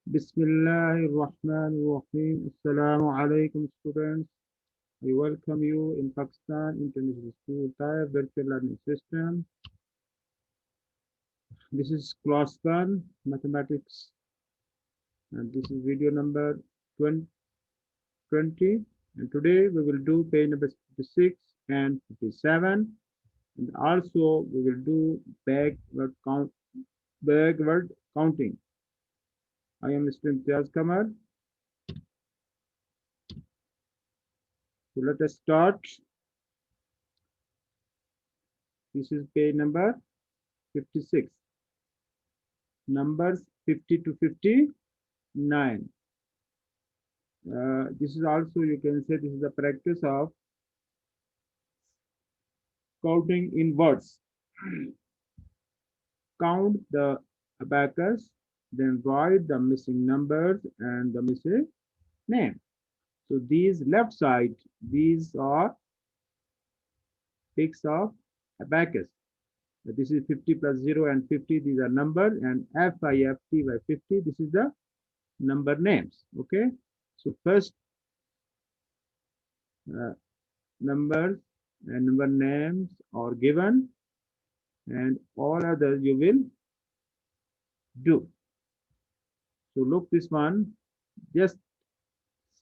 Bismillahirrahmanirrahim. Assalamu alaikum, students. I welcome you in Pakistan International School Type Virtual Learning System. This is class 1 mathematics, and this is video number 20. And today we will do page number 56 and 57, and also we will do backward counting. I am Mr. Imtiaz Kamar. So let us start. This is page number 56. Numbers 50 to 59. This is also, you can say, this is the practice of counting in words. Count the abacus, then write the missing numbers and the missing name. So these left side, these are pics of abacus. This is 50 plus 0 and 50, these are numbers, and FIFTY 50, this is the number names. Okay, so first numbers and number names are given, and all others you will do. So look this one, just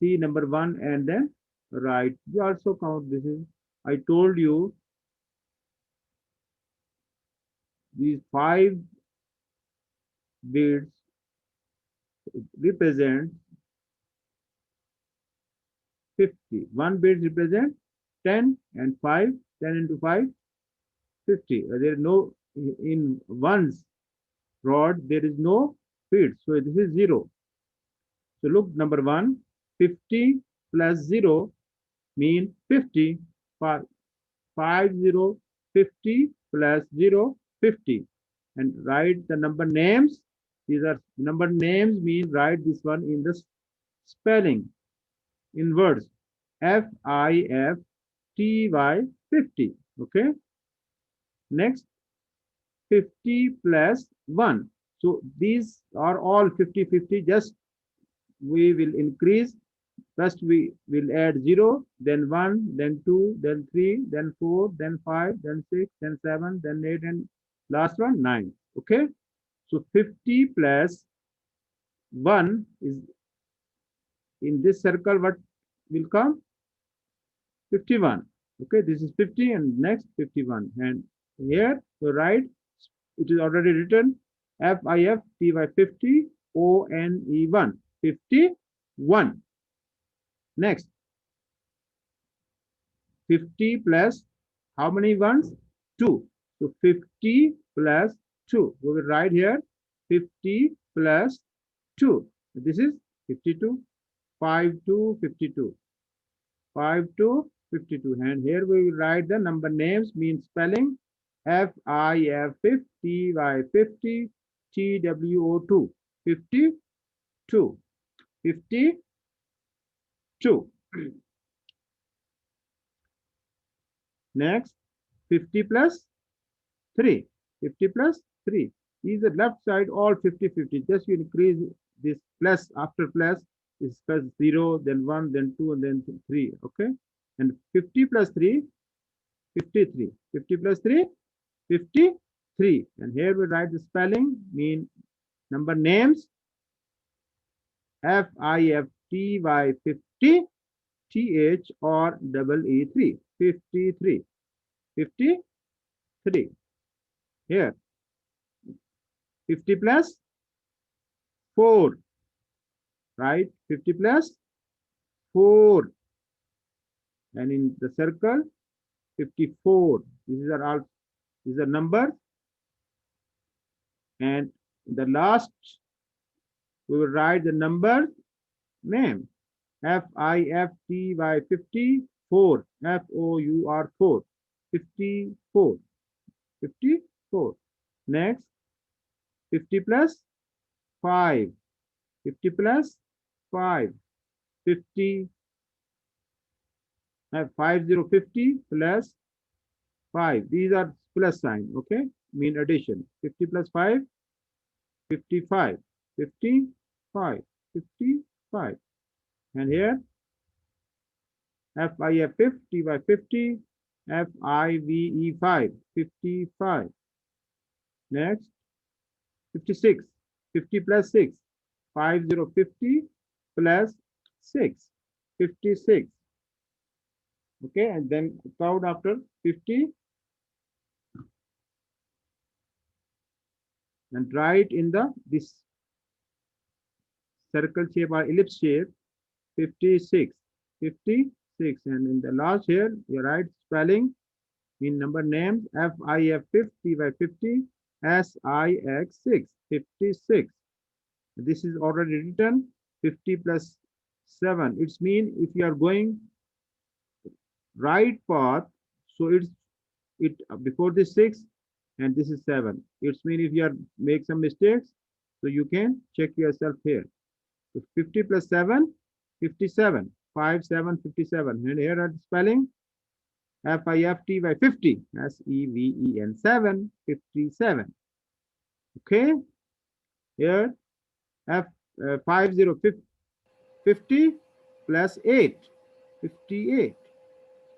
see number 1 and then write. You also count. This is, I told you, these 5 beads represent 50. One bead represent 10 and 5, 10 into 5, 50. There is no, in one's rod, there is no bead. So this is 0. So look, number 1, 50 plus 0 mean 50. 50, 50 plus 0, 50. And write the number names. These are number names, mean write this one in the spelling in words. FIFTY 50. Okay. Next, 50 plus 1. So these are all 50, 50. Just we will increase. First we will add 0, then 1, then 2, then 3, then 4, then 5, then 6, then 7, then 8, and last one 9. Okay. So 50 plus 1 is, in this circle, what will come? 51. Okay, this is 50 and next 51. And here to write, it is already written FIFTY 50 ONE 51. Next, 50 plus how many ones? 2. So 50 plus 2. We will write here 50 plus 2. This is 52. 5 to 52. 5 to 52. And here we will write the number names, means spelling FIFTY 50 TWO2 52. 52. Next, 50 plus 3. 50 plus 3. These are left side, all 50, 50. Just you increase this plus, after plus is plus 0, then 1, then 2, and then 3. Okay. And 50 plus 3, 53. 50 plus 3, 53. And here we write the spelling, mean number names, FIFTY 50 TH or double E3. 53. 53. Here, 50 plus 4, right? 50 plus 4. And in the circle, 54. These are all, these are numbers. And the last, we will write the number name. FIFTY 54. FOUR 4. 54. 54. Next, 50 plus 5. 50 plus 5. 50. 50 plus 5. These are plus sign. Okay. Mean addition. 50 plus 5. 55. 50. 5, 55. And here FIF 50 by 50, FIVE 5, 55. Next 56, 50 plus 6, 5050 plus 6, 56. Okay, and then count after 50 and write in the this circle shape or ellipse shape 56, 56, and in the last here you write spelling in number names FIF 50 by 50, SIX 6, 56. This is already written 50 plus 7. It's mean if you are going right path, so it before this 6 and this is 7. It's mean if you are make some mistakes, so you can check yourself here. So 50 plus 7, 57, 5, 7, 57. And here are the spelling FIFT by 50, SEVEN 7, 57. Okay, here F 50 plus 8, 58,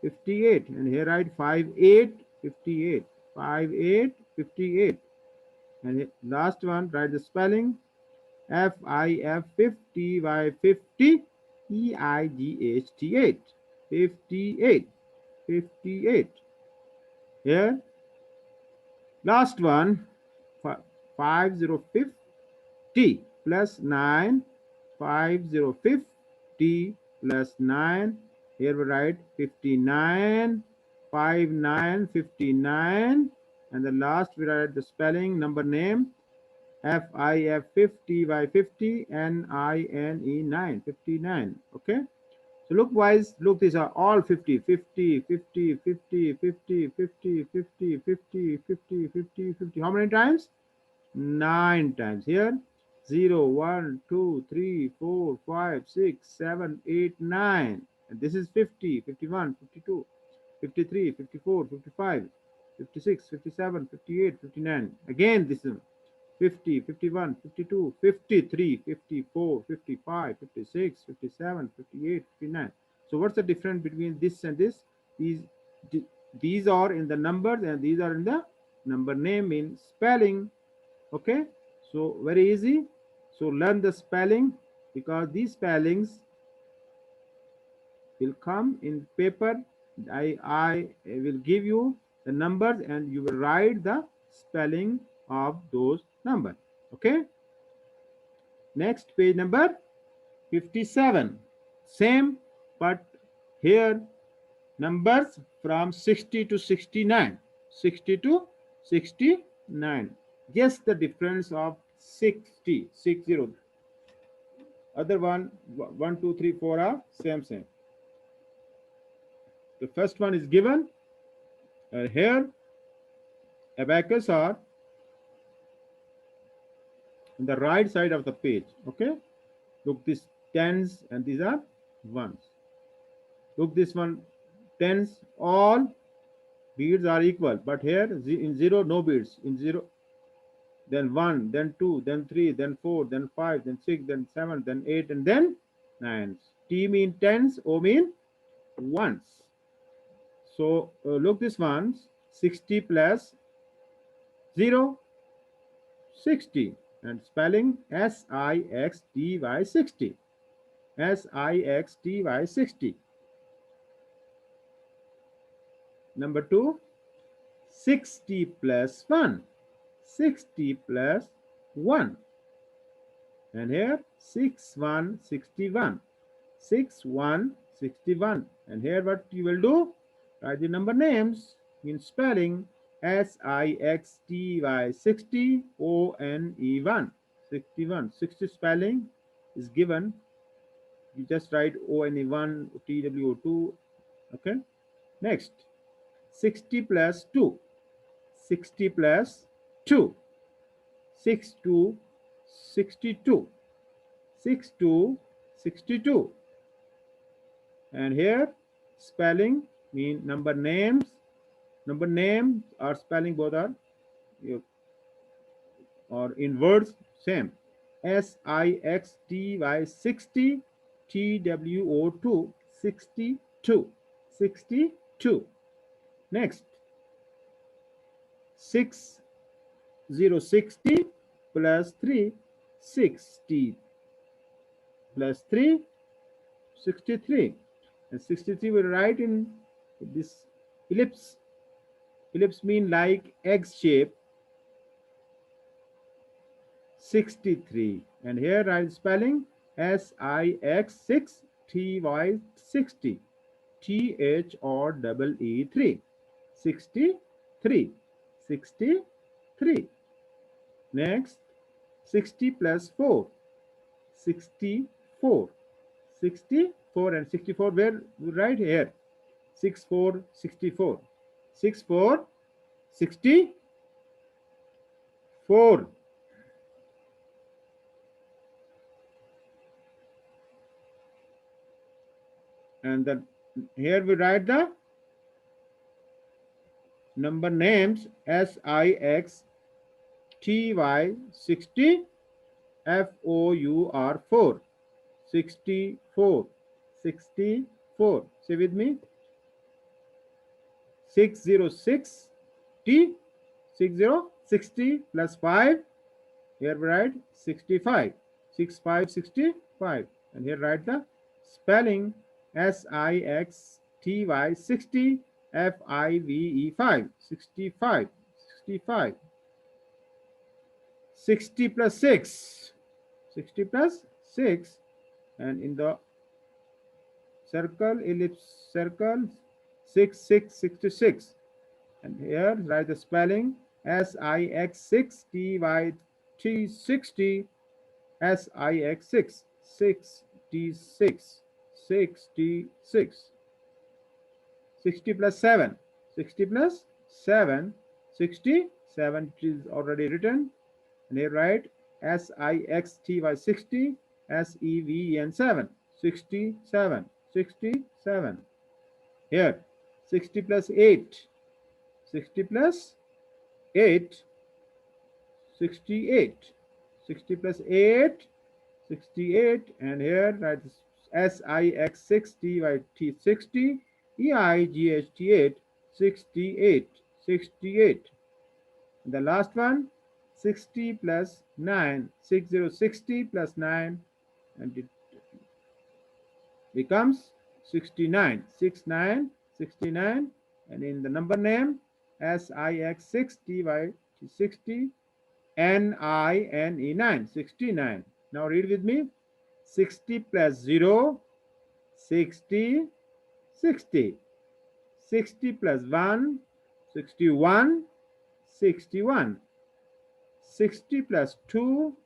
58. And here write 58, 58, 58, 58. And last one, write the spelling FIF 50 by 50, EIGHT 8, 58, 58. Here, last one, 5050 plus 9, 5050 plus 9. Here we write 59, 59, 59. And the last we write the spelling, number name, FIF 50 by 50, NINE 9, 59. Okay. So look wise, look, these are all 50, 50, 50, 50, 50, 50, 50, 50, 50, 50, 50. How many times? 9 times. Here, 0, 1, 2, 3, 4, 5, 6, 7, 8, 9. And this is 50, 51, 52, 53, 54, 55, 56, 57, 58, 59. Again, this is 50, 51, 52, 53, 54, 55, 56, 57, 58, 59. So what's the difference between this and this? These these are in the numbers and these are in the number name in spelling. Okay, so very easy. So learn the spelling because these spellings will come in paper. I will give you the numbers and you will write the spelling of those numbers. Okay, next page number 57. Same, but here numbers from 60 to 69. 60 to 69. Just the difference of 60, 60. Other one, 1, 2, 3, 4 are same. The first one is given. Here, abacus are on the right side of the page. Okay, look, this tens and these are ones. Look, this one tens, all beads are equal, but here in 0 no beads. In 0, then 1, then 2, then 3, then 4, then 5, then 6, then 7, then 8, and then 9. T mean tens, O mean ones. So look, this one's 60 plus 0, 60, and spelling SIXTY 60, SIXTY 60. Number 2, 60 plus 1, 60 plus 1. And here 61, 61, 61, 61. And here what you will do? Write the number names in spelling SIXTY 60, ONE 61. 60 spelling is given. You just write ONE1, TWO2. Okay. Next, 60 plus 2, 60 plus 2, 62, 62, 62, 62. And here spelling mean number names. Number names are spelling both are or in words same. SIXTY 60, TWO2 62, 62. Next, 6060 plus 3, 60 plus 3, 63. And 63 we write in this ellipse. Ellipse mean like egg shape, 63. And here write spelling SIX 6 TY 60, THREE 63, 63. Next, 60 plus 4, 64, 64. And 64 where right here, 64 64, 64 64. And then here we write the number names SIXTY 60, FOUR 64, 64. Say with me, 606 T, 60 plus 5. Here we write 65, 65 65. And here write the spelling SIXTY 60, FIVE 5 65, 65. 60 plus 6, 60 plus 6. And in the circle, ellipse circle, 66. And here write the spelling SIX6TY 60, SIX6 66, 66. 60 plus 7, 60 plus 7, 67 is already written. And here write SIXTY 60, SEVEN 7, 67, 67. Here 60 plus 8, 60 plus 8, 68, 60 plus 8, 68. And here write SIX6TY 60, EIGHT 8, 68. The last one, 60 plus 9, 60 plus 9, and it becomes 69, 69, 69. And in the number name, SIX6TY 60, NINE 9, 69. Now read with me, 60 plus 0, 60, 60. 60 plus 1, 61, 61. 60 plus 2,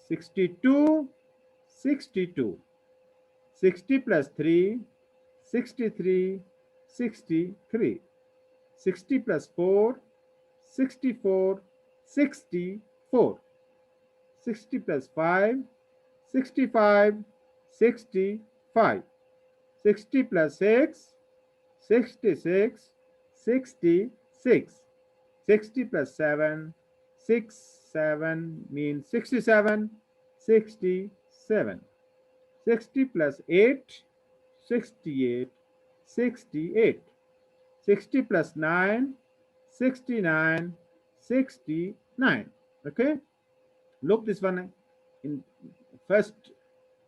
62, 62. 60 plus 3, 63, 63. 60 plus 4, 64, 64. 60 plus 5, 65, 65. 60 plus 6, 66, 66. 60 plus 7, 7 means 67, 67. 60 plus 8, 68, 68. 60 plus 9, 69, 69. Okay, look this one in first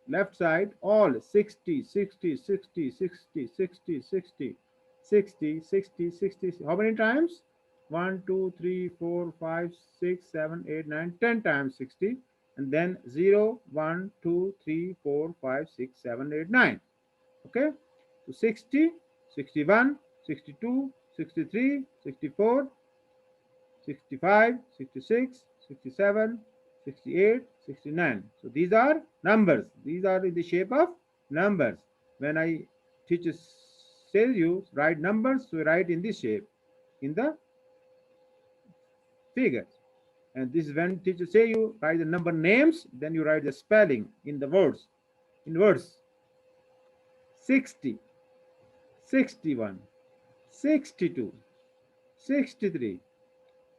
left side, all 60, 60, 60, 60, 60, 60, 60, 60, 60. How many times? 1, 2, 3, 4, 5, 6, 7, 8, 9, 10 times 60. And then 0, 1, 2, 3, 4, 5, 6, 7, 8, 9. Okay, so 60, 61, 62, 63, 64, 65, 66, 67, 68, 69. So these are numbers. These are in the shape of numbers. When I teacher says you write numbers, so write in this shape in the figures. And this is when teacher say you write the number names, then you write the spelling in the words. In words, 60, 61, 62, 63,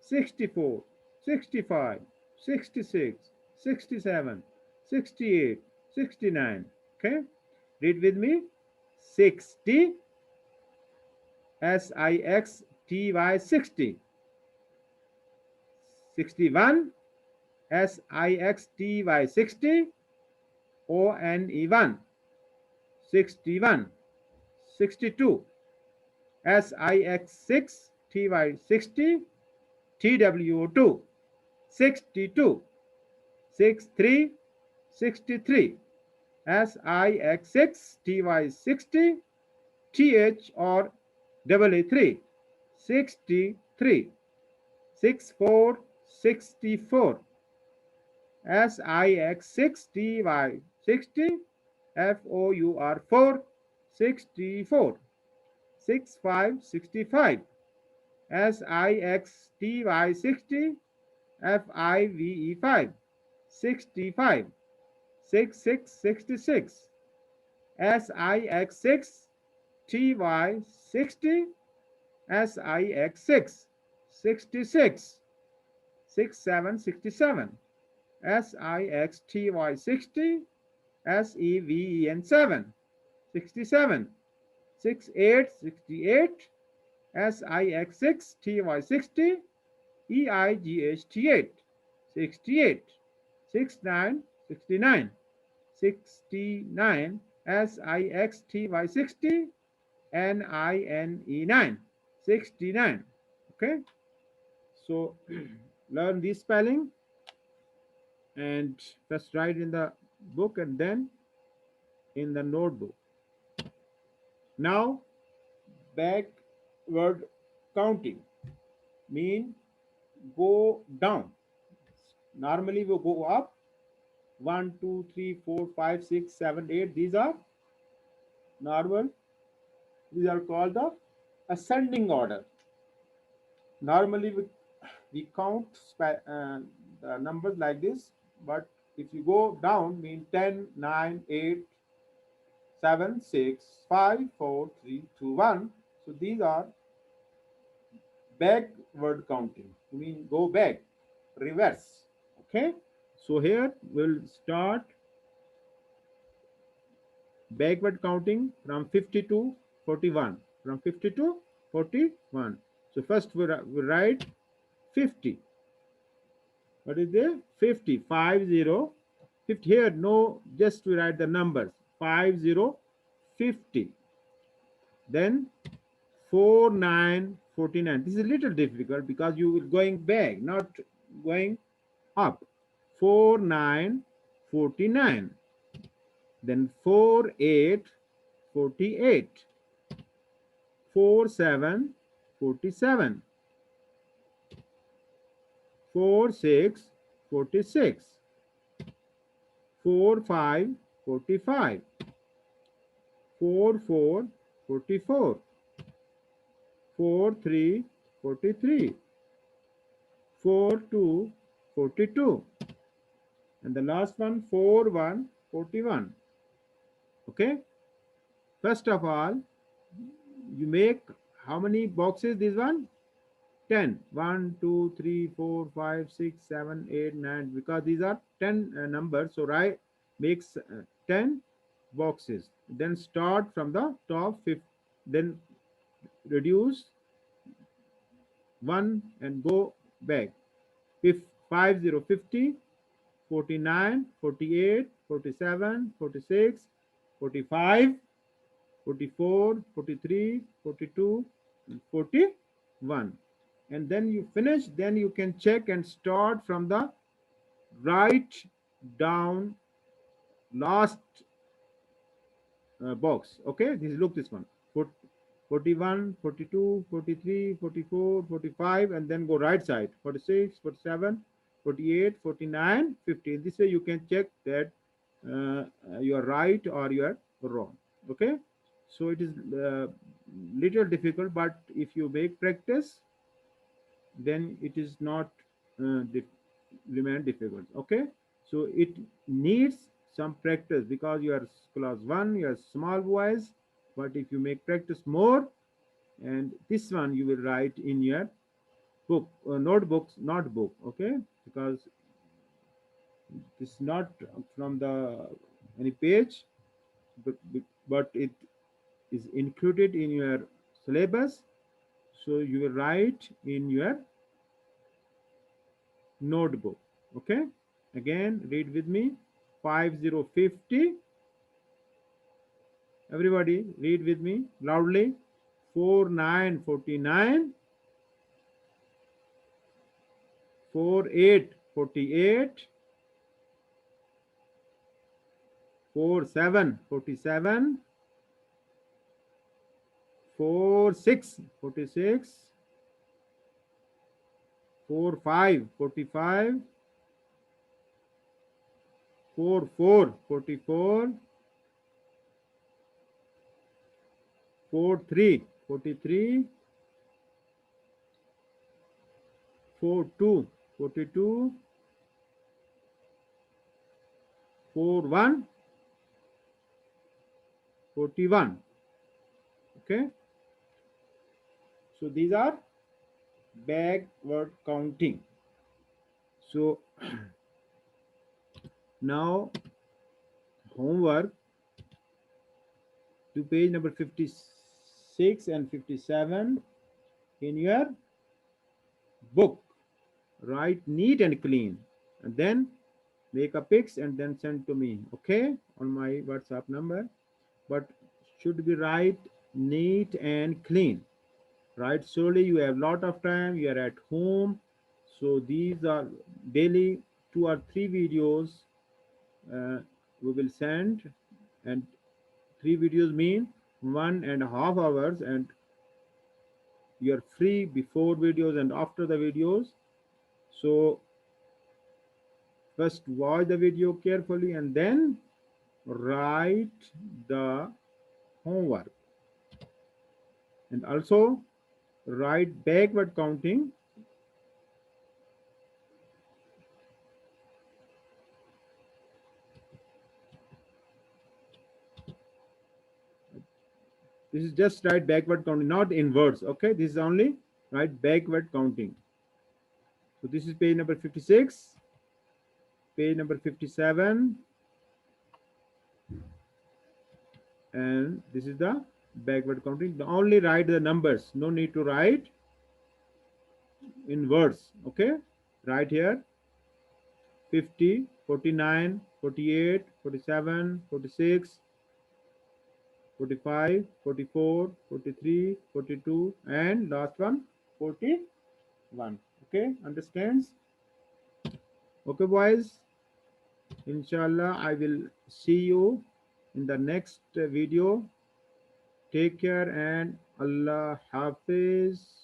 64, 65, 66, 67, 68, 69. Okay, read with me. 60, SIXTY 60. 61, SIXTY 60, ONE 1. 61, 62, SIX6TY 60, TWO2, 62, 63, 63, SIX6TY 60, TH or AA3, 63, 64, 64, SIX6TY 60, FOUR4, 64, 65, 65, SIXTY 60, FIVE5, 65, 66, 66, SIX6 TY 60, SIX6 66, 67, 67, SIXTY 60, SEVEN 67, 68, 68, SIX6 TY 60, EIGHT8, 68, 69, 69, 69, SIXTY 60, NINE9, 69. Okay, so learn this spelling and first write in the book and then in the notebook. Now, backward counting mean go down. Normally we go up. 1, 2, 3, 4, 5, 6, 7, 8. These are normal. These are called the ascending order. Normally we count the numbers like this, but if you go down, mean 10, 9, 8, 7, 6, 5, 4, 3, 2, 1. So these are backward counting. Mean go back, reverse. Okay. So here we'll start backward counting from 50 to 41. From 50 to 41. So first we write 50. What is there? 50, 50, 50. Here, no, just we write the numbers. 50, 50. Then 49, 49. This is a little difficult because you will going back, not going up. 49, 49. Then 48, 48. 47, 47. 46, 46. 45, 45. 44, 44. 43, 43. 42, 42. And the last one 41, 41. Okay. First of all, you make how many boxes? This one 10. 1, 2, 3, 4, 5, 6, 7, 8, 9. Because these are 10 numbers. So right makes 10 boxes. Then start from the top, then reduce 1 and go back. If 50, 50, 49, 48, 47, 46, 45, 44, 43, 42, 41. And then you finish, then you can check and start from the right down last box. Okay, look this one. 41, 42, 43, 44, 45, and then go right side. 46, 47, 48, 49, 50. This way you can check that you are right or you are wrong. Okay, so it is little difficult, but if you make practice, then it is not remain difficult. Okay, so it needs some practice because you are class 1, you are small boys, but if you make practice more, and this one you will write in your book, notebook. Okay, because This is not from the any page, but, but it is included in your syllabus. So you will write in your notebook. Okay. Again, read with me. 5050. Everybody, read with me loudly. 4949. 4848. 4747. 4646. 4545. 4444. 4343. 4242. 4141. Okay. So these are backward counting. So now homework to page number 56 and 57 in your book. Write neat and clean, and then make a pics and then send to me, okay, on my WhatsApp number. But should be write neat and clean. Write slowly. You have lot of time. You are at home, so these are daily 2 or 3 videos uh, we will send, and 3 videos mean 1.5 hours, and you are free before videos and after the videos. So first watch the video carefully and then write the homework, and also write backward counting. This is just write backward counting, not in words. Okay, this is only write backward counting. So this is page number 56, page number 57, and this is the backward counting. Only write the numbers, no need to write in words. Okay, right here 50, 49, 48, 47, 46, 45, 44, 43, 42, and last one 41. Okay, understands? Okay, boys. Inshallah, I will see you in the next video. Take care and Allah Hafiz.